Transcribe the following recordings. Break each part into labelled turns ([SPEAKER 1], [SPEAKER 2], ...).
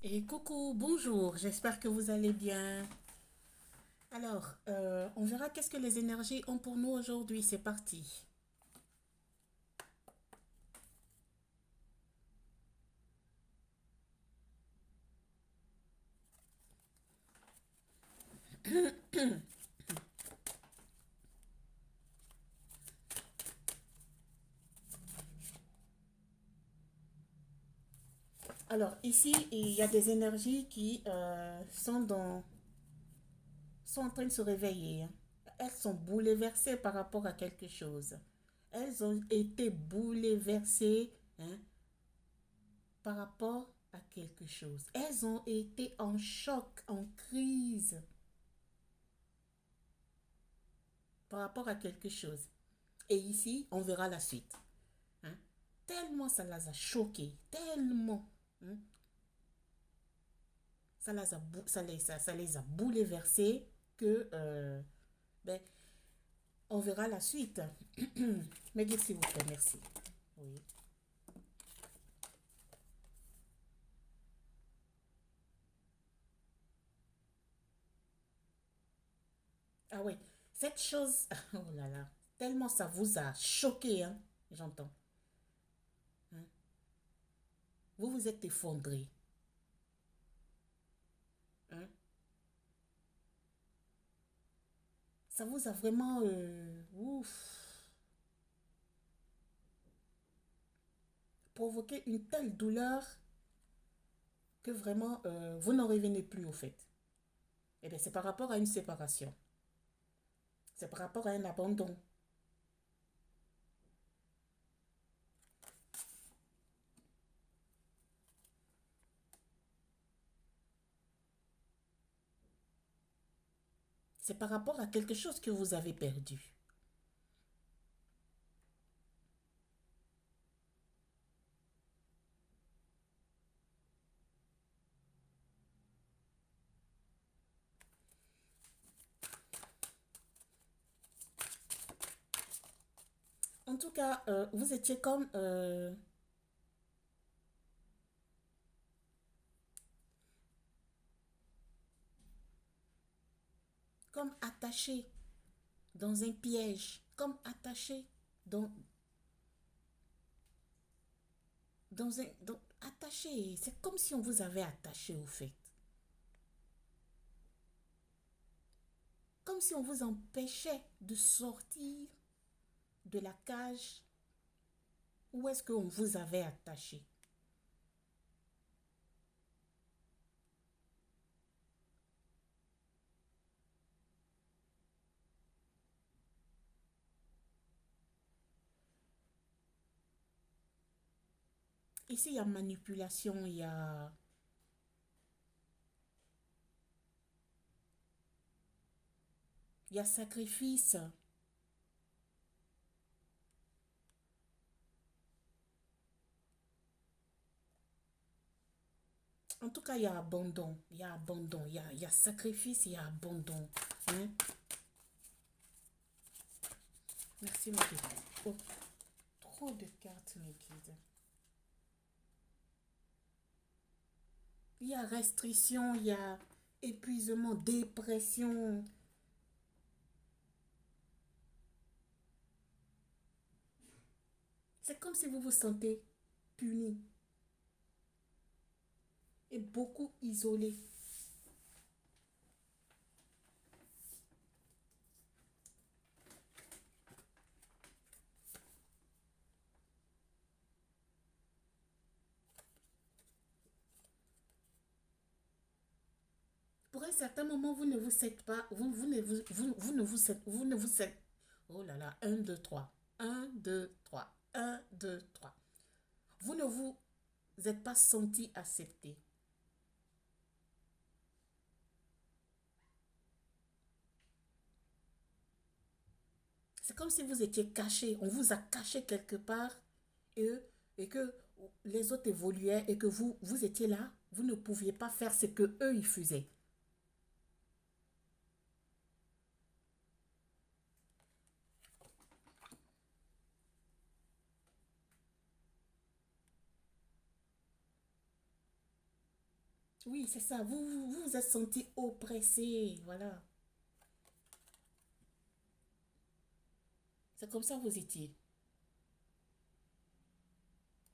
[SPEAKER 1] Et coucou, bonjour, j'espère que vous allez bien. Alors, on verra qu'est-ce que les énergies ont pour nous aujourd'hui. C'est parti. Alors, ici, il y a des énergies qui sont en train de se réveiller, hein. Elles sont bouleversées par rapport à quelque chose. Elles ont été bouleversées, hein, par rapport à quelque chose. Elles ont été en choc, en crise par rapport à quelque chose. Et ici, on verra la suite, hein. Tellement ça les a choqués, tellement, hein, ça les a bouleversés que, ben, on verra la suite. Mais dites s'il vous plaît, merci. Oui. Ah oui, cette chose, oh là là, tellement ça vous a choqué, hein, j'entends, hein. Vous vous êtes effondré, hein. Ça vous a vraiment, ouf, provoqué une telle douleur que vraiment, vous n'en revenez plus au fait. Eh bien, c'est par rapport à une séparation. C'est par rapport à un abandon. C'est par rapport à quelque chose que vous avez perdu. En tout cas, vous étiez comme attaché dans un piège, comme attaché dans, attaché. C'est comme si on vous avait attaché au fait. Comme si on vous empêchait de sortir de la cage où est-ce qu'on vous avait attaché. Ici, il y a manipulation, il y a sacrifice. En tout cas, il y a abandon. Il y a abandon. Il y a sacrifice, il y a abandon, hein. Merci, ma guide. Oh, trop de cartes, mes guides. Il y a restriction, il y a épuisement, dépression. C'est comme si vous vous sentez puni et beaucoup isolé. Pour un certain moment, vous ne vous êtes pas, vous ne vous êtes, vous ne vous êtes, oh là là, un 2 3 un 2 3 un 2 trois. Vous ne vous êtes pas senti accepté. C'est comme si vous étiez caché, on vous a caché quelque part et, et que les autres évoluaient et que vous étiez là, vous ne pouviez pas faire ce que eux ils faisaient. Oui, c'est ça. Vous vous êtes senti oppressé. Voilà. C'est comme ça que vous étiez.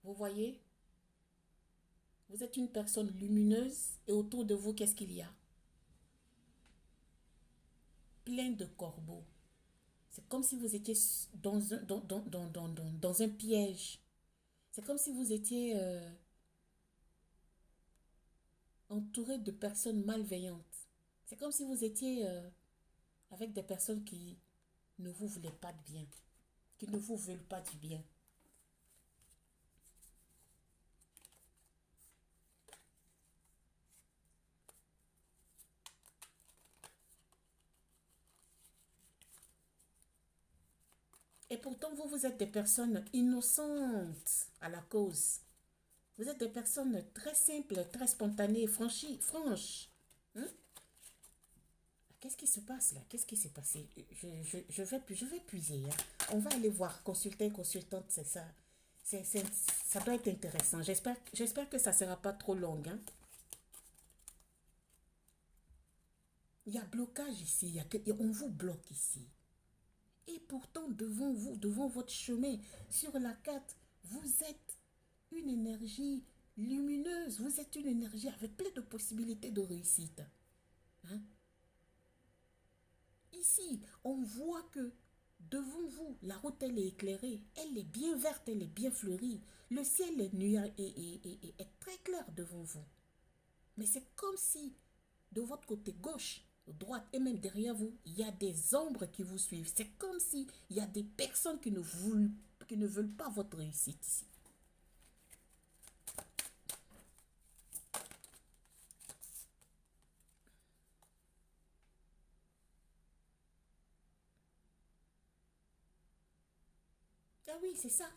[SPEAKER 1] Vous voyez? Vous êtes une personne lumineuse et autour de vous, qu'est-ce qu'il y a? Plein de corbeaux. C'est comme si vous étiez dans un piège. C'est comme si vous étiez entouré de personnes malveillantes. C'est comme si vous étiez avec des personnes qui ne vous voulaient pas de bien, qui ne vous veulent pas du bien. Et pourtant, vous êtes des personnes innocentes à la cause. Vous êtes des personnes très simples, très spontanées, franches. Hein? Qu'est-ce qui se passe là? Qu'est-ce qui s'est passé? Je vais puiser. Hein. On va aller voir, consulter, consultante, c'est ça. Ça doit être intéressant. J'espère que ça ne sera pas trop long. Hein. Il y a blocage ici. On vous bloque ici. Et pourtant, devant vous, devant votre chemin, sur la carte, vous êtes une énergie lumineuse. Vous êtes une énergie avec plein de possibilités de réussite. Hein? Ici, on voit que devant vous, la route, elle est éclairée. Elle est bien verte, elle est bien fleurie. Le ciel est très clair devant vous. Mais c'est comme si, de votre côté gauche, droite et même derrière vous, il y a des ombres qui vous suivent. C'est comme si il y a des personnes qui ne veulent pas votre réussite ici. Ah oui, c'est ça.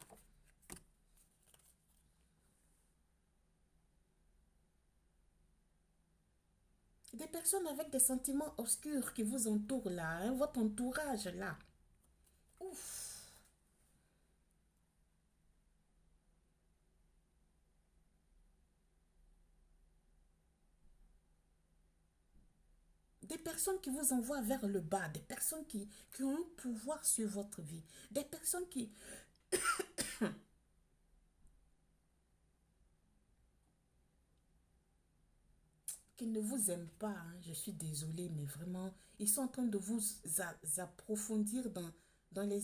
[SPEAKER 1] Des personnes avec des sentiments obscurs qui vous entourent là, hein, votre entourage là. Ouf. Des personnes qui vous envoient vers le bas, des personnes qui ont un pouvoir sur votre vie, des personnes qui ne vous aiment pas. Hein. Je suis désolée, mais vraiment, ils sont en train de vous approfondir dans les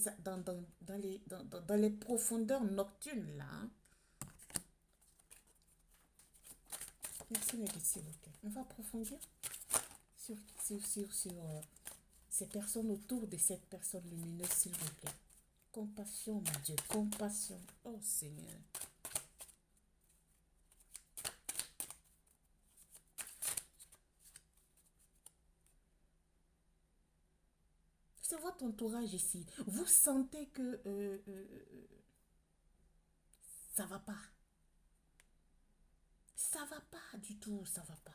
[SPEAKER 1] profondeurs nocturnes là. Hein. Merci, mes s'il vous plaît. On va approfondir sur ces personnes autour de cette personne lumineuse, s'il vous plaît. Compassion, mon Dieu, compassion. Oh Seigneur. C'est votre entourage ici. Vous sentez que ça va pas. Ça va pas du tout, ça va pas.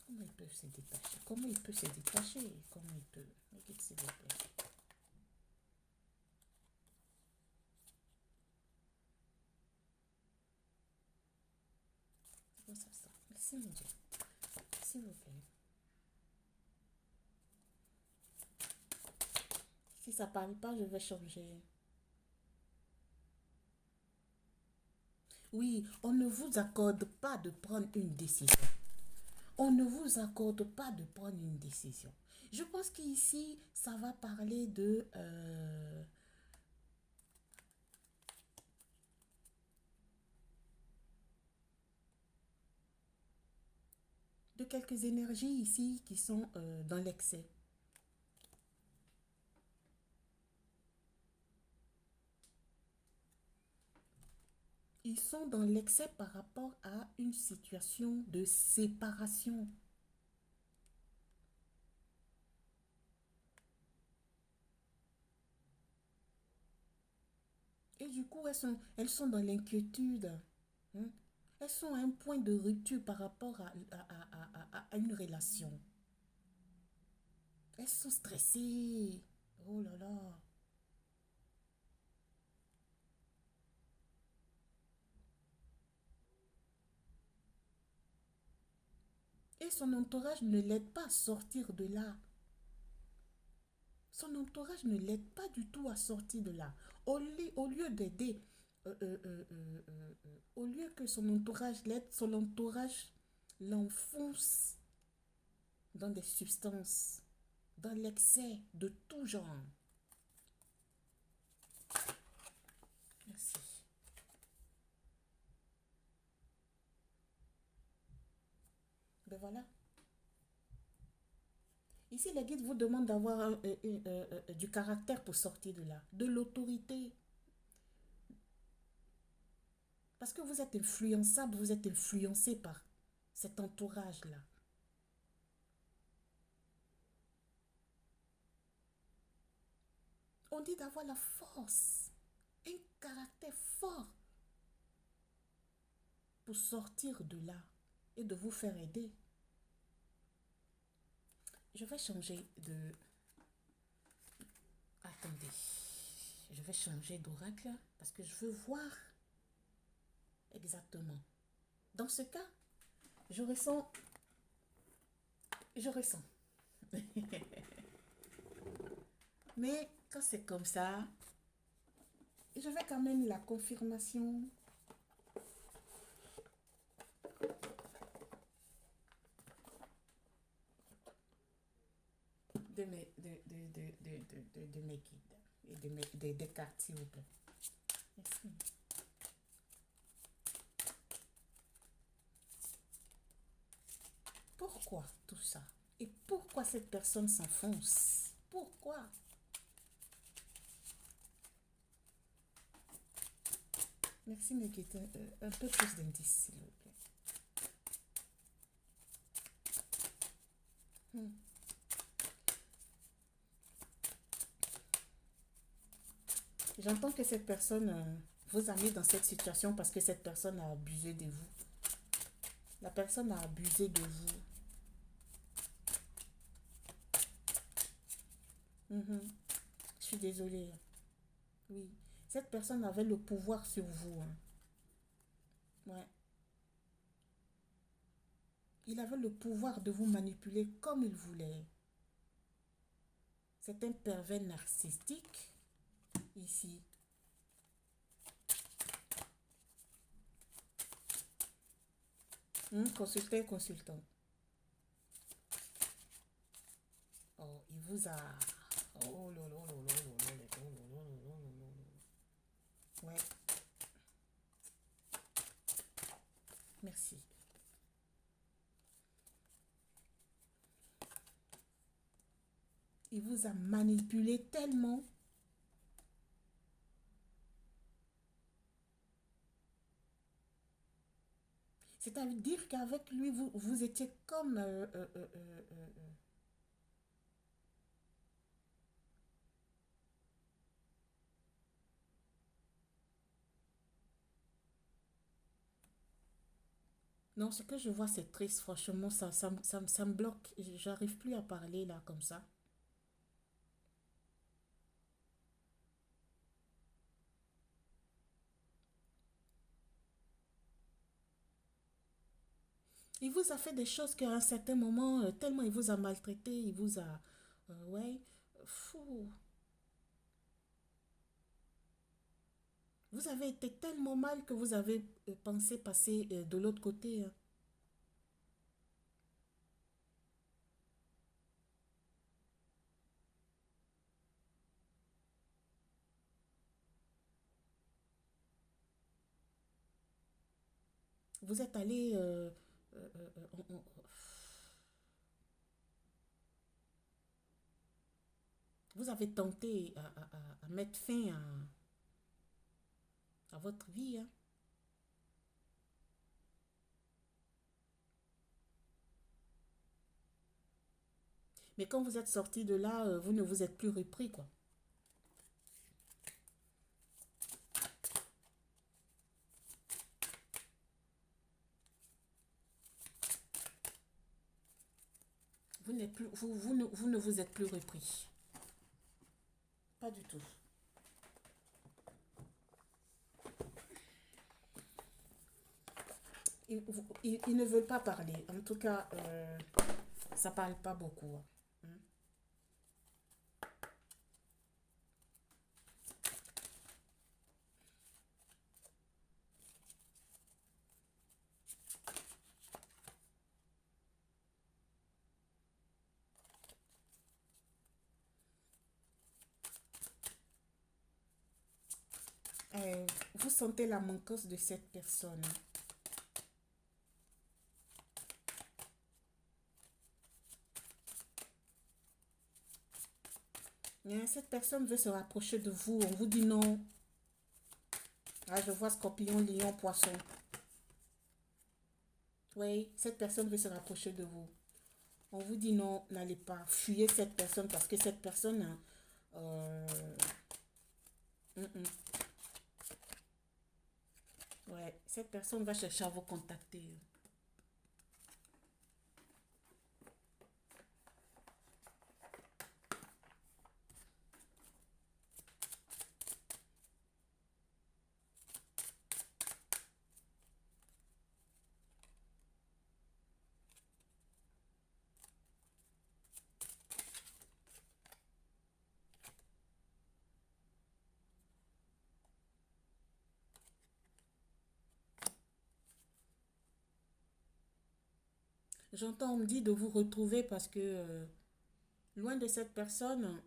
[SPEAKER 1] Comment ils peuvent se détacher? Comment il peut se détacher? Comment il peut? Regarde, s'il vous plaît. C'est quoi ça? Merci, mon Dieu. S'il vous plaît. Si ça parle pas, je vais changer. Oui, on ne vous accorde pas de prendre une décision. On ne vous accorde pas de prendre une décision. Je pense qu'ici, ça va parler de quelques énergies ici qui sont dans l'excès. Ils sont dans l'excès par rapport à une situation de séparation. Et du coup, elles sont dans l'inquiétude. Hein. Elles sont à un point de rupture par rapport à une relation. Elles sont stressées. Oh là là. Et son entourage ne l'aide pas à sortir de là. Son entourage ne l'aide pas du tout à sortir de là. Au lieu d'aider, au lieu que son entourage l'aide, son entourage l'enfonce dans des substances, dans l'excès de tout genre. Merci. Ben voilà. Ici, les guides vous demandent d'avoir du caractère pour sortir de là, de l'autorité. Parce que vous êtes influençable, vous êtes influencé par cet entourage-là. On dit d'avoir la force, un caractère fort pour sortir de là et de vous faire aider. Je vais changer de... Attendez. Je vais changer d'oracle parce que je veux voir exactement. Dans ce cas, je ressens... Je ressens. Mais quand c'est comme ça, je vais quand même la confirmation. De mes guides et des cartes, s'il vous plaît. Merci. Pourquoi tout ça? Et pourquoi cette personne s'enfonce? Pourquoi? Merci, mes guides. Un peu plus d'indices, s'il vous plaît. J'entends que cette personne vous a mis dans cette situation parce que cette personne a abusé de vous. La personne a abusé de vous. Je suis désolée. Oui. Cette personne avait le pouvoir sur vous. Ouais. Il avait le pouvoir de vous manipuler comme il voulait. C'est un pervers narcissique ici. Consultant, consultant. Oh, il vous a... Oh, ouais. Merci. Il vous a manipulé tellement. C'est-à-dire qu'avec lui, vous étiez comme... Non, ce que je vois, c'est triste. Franchement, ça me bloque. J'arrive plus à parler là, comme ça. Il vous a fait des choses qu'à un certain moment, tellement il vous a maltraité, il vous a... ouais, fou. Vous avez été tellement mal que vous avez pensé passer de l'autre côté. Hein. Vous êtes allé... vous avez tenté à mettre fin à votre vie. Hein. Mais quand vous êtes sorti de là, vous ne vous êtes plus repris, quoi. Vous, n'êtes plus, vous ne vous êtes plus repris. Pas du tout. Ils ne veulent pas parler. En tout cas, ça parle pas beaucoup. Hein. Euh, vous sentez la manquance de cette personne. Hein, cette personne veut se rapprocher de vous. On vous dit non. Ah, je vois scorpion, lion, poisson. Oui, cette personne veut se rapprocher de vous. On vous dit non, n'allez pas. Fuyez cette personne parce que cette personne, hein, mm, mm. Ouais, cette personne va chercher à vous contacter. J'entends, on me dit de vous retrouver parce que loin de cette personne,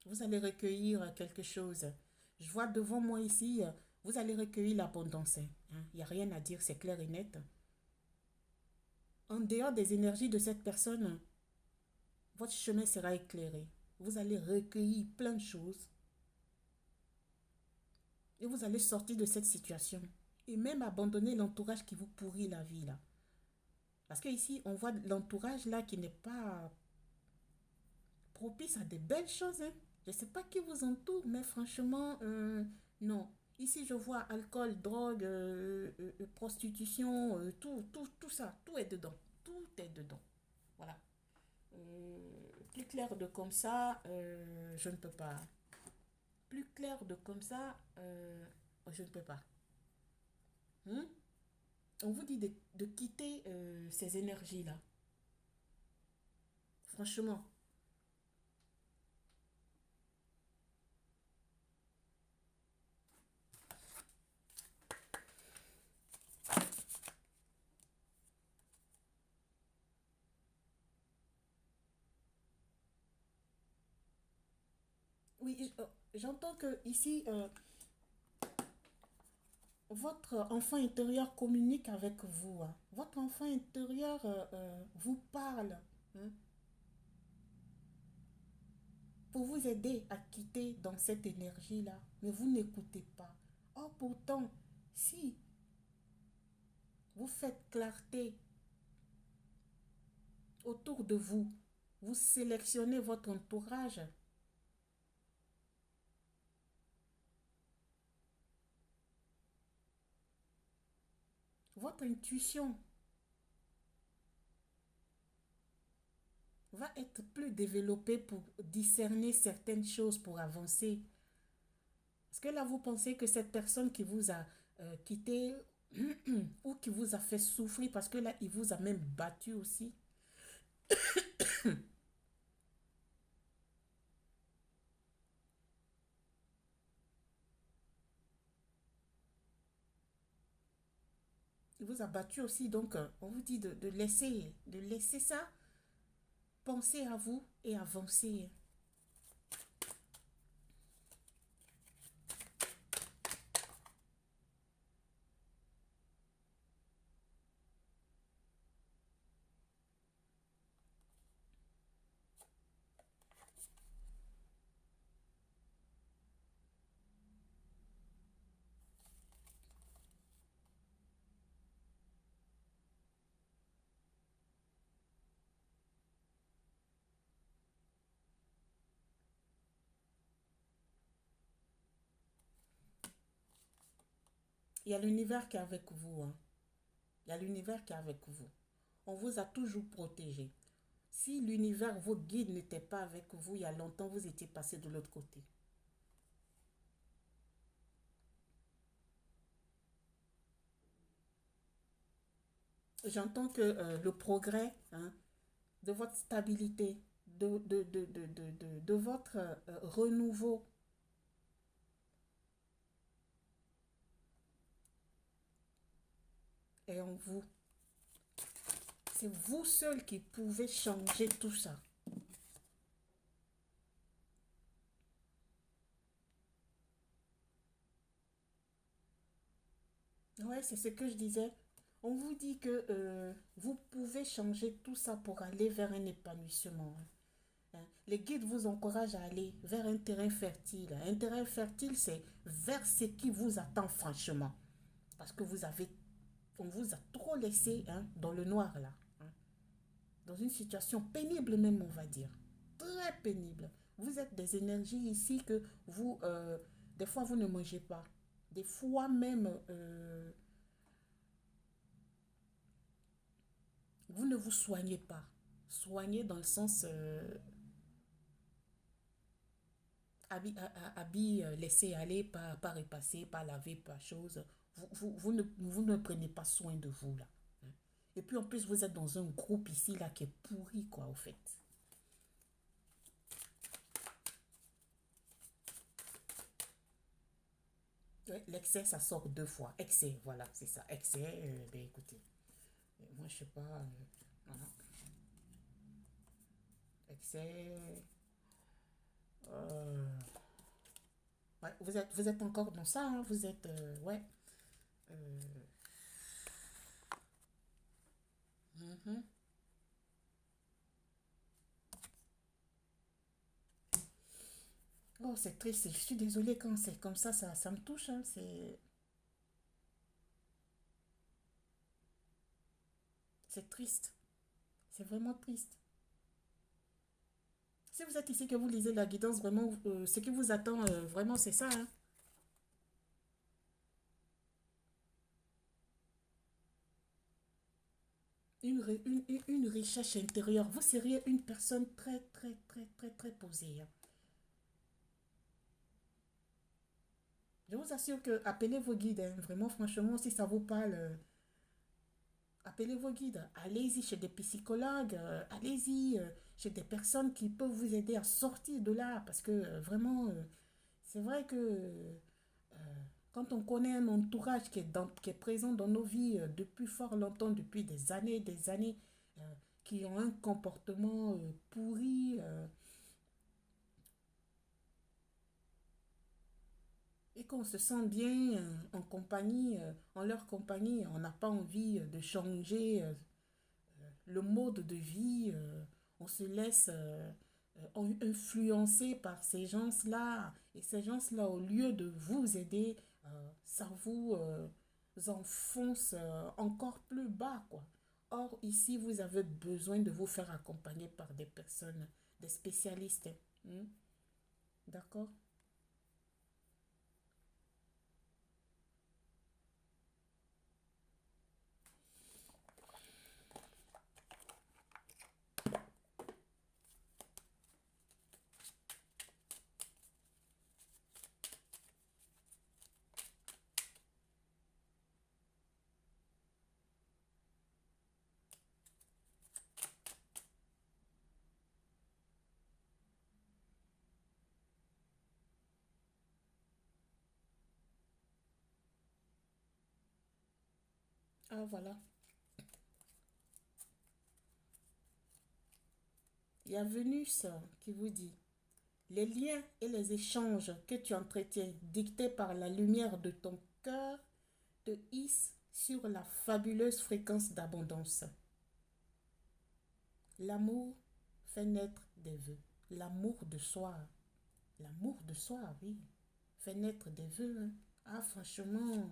[SPEAKER 1] vous allez recueillir quelque chose. Je vois devant moi ici, vous allez recueillir l'abondance. Hein. Il n'y a rien à dire, c'est clair et net. En dehors des énergies de cette personne, votre chemin sera éclairé. Vous allez recueillir plein de choses et vous allez sortir de cette situation. Et même abandonner l'entourage qui vous pourrit la vie là. Parce que ici, on voit l'entourage là qui n'est pas propice à des belles choses. Hein. Je ne sais pas qui vous entoure, mais franchement, non. Ici, je vois alcool, drogue, prostitution, tout ça, tout est dedans. Tout est dedans. Voilà. Plus clair de comme ça, je ne peux pas. Plus clair de comme ça, je ne peux pas. Hmm? On vous dit de quitter ces énergies-là. Franchement. Oui, j'entends que ici, votre enfant intérieur communique avec vous. Hein. Votre enfant intérieur vous parle, hein, pour vous aider à quitter dans cette énergie-là. Mais vous n'écoutez pas. Or, pourtant, si vous faites clarté autour de vous, vous sélectionnez votre entourage, votre intuition va être plus développée pour discerner certaines choses, pour avancer. Parce que là, vous pensez que cette personne qui vous a quitté ou qui vous a fait souffrir, parce que là, il vous a même battu aussi. Il vous a battu aussi, donc on vous dit de laisser ça, penser à vous et avancer. Il y a l'univers qui est avec vous. Hein. Il y a l'univers qui est avec vous. On vous a toujours protégé. Si l'univers, vos guides n'étaient pas avec vous il y a longtemps, vous étiez passé de l'autre côté. J'entends que le progrès, hein, de votre stabilité, de votre renouveau est en vous. C'est vous seul qui pouvez changer tout ça. Ouais, c'est ce que je disais. On vous dit que vous pouvez changer tout ça pour aller vers un épanouissement. Hein. Les guides vous encouragent à aller vers un terrain fertile. Un terrain fertile, c'est vers ce qui vous attend franchement. Parce que on vous a trop laissé, hein, dans le noir là. Hein. Dans une situation pénible même, on va dire. Très pénible. Vous êtes des énergies ici que des fois, vous ne mangez pas. Des fois même, vous ne vous soignez pas. Soignez dans le sens habits laissés aller, pas repassés, pas lavés, pas chose. Vous ne prenez pas soin de vous là. Hein. Et puis en plus, vous êtes dans un groupe ici là qui est pourri, quoi, au fait. Ouais, l'excès, ça sort deux fois. Excès, voilà, c'est ça. Excès, ben écoutez, moi je sais pas. Voilà. Excès. euh, ouais, vous êtes encore dans ça, hein, vous êtes. Ouais. euh, mhm. Oh, c'est triste. Je suis désolée quand c'est comme ça me touche. Hein, c'est triste. C'est vraiment triste. Si vous êtes ici, que vous lisez la guidance, vraiment, ce qui vous attend, vraiment, c'est ça. Hein. Une recherche intérieure. Vous seriez une personne très, très, très, très, très posée. Hein. Je vous assure que appelez vos guides. Hein. Vraiment, franchement, si ça vous parle, appelez vos guides. Allez-y chez des psychologues. Allez-y chez des personnes qui peuvent vous aider à sortir de là. Parce que vraiment, c'est vrai que quand on connaît un entourage qui est présent dans nos vies depuis fort longtemps, depuis des années, euh, qui ont un comportement pourri, et qu'on se sent bien en compagnie, en leur compagnie, on n'a pas envie de changer le mode de vie, on se laisse influencer par ces gens-là. Et ces gens-là, au lieu de vous aider, ça vous enfonce encore plus bas, quoi. Or, ici, vous avez besoin de vous faire accompagner par des personnes, des spécialistes. Hmm. D'accord? Ah, voilà. Il y a Vénus qui vous dit, les liens et les échanges que tu entretiens, dictés par la lumière de ton cœur, te hissent sur la fabuleuse fréquence d'abondance. L'amour fait naître des vœux. L'amour de soi. L'amour de soi, oui. Fait naître des vœux. Hein. Ah, franchement,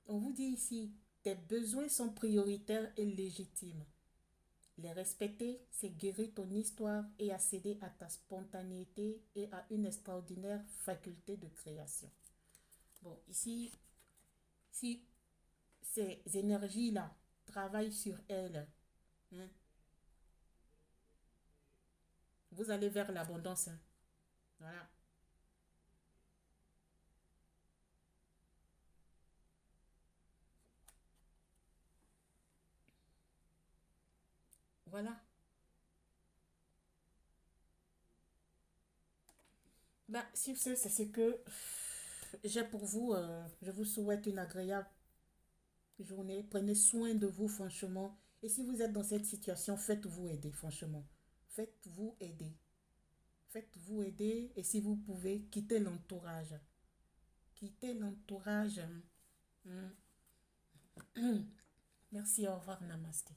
[SPEAKER 1] on vous dit ici, tes besoins sont prioritaires et légitimes. Les respecter, c'est guérir ton histoire et accéder à ta spontanéité et à une extraordinaire faculté de création. Bon, ici, Si ces énergies-là travaillent sur elles, hein, vous allez vers l'abondance. Hein. Voilà. Voilà. Bah, sur ce, c'est ce que j'ai pour vous. Je vous souhaite une agréable journée. Prenez soin de vous, franchement. Et si vous êtes dans cette situation, faites-vous aider, franchement. Faites-vous aider. Faites-vous aider. Et si vous pouvez, quittez l'entourage. Quittez l'entourage. Hmm. Merci, au revoir, namasté.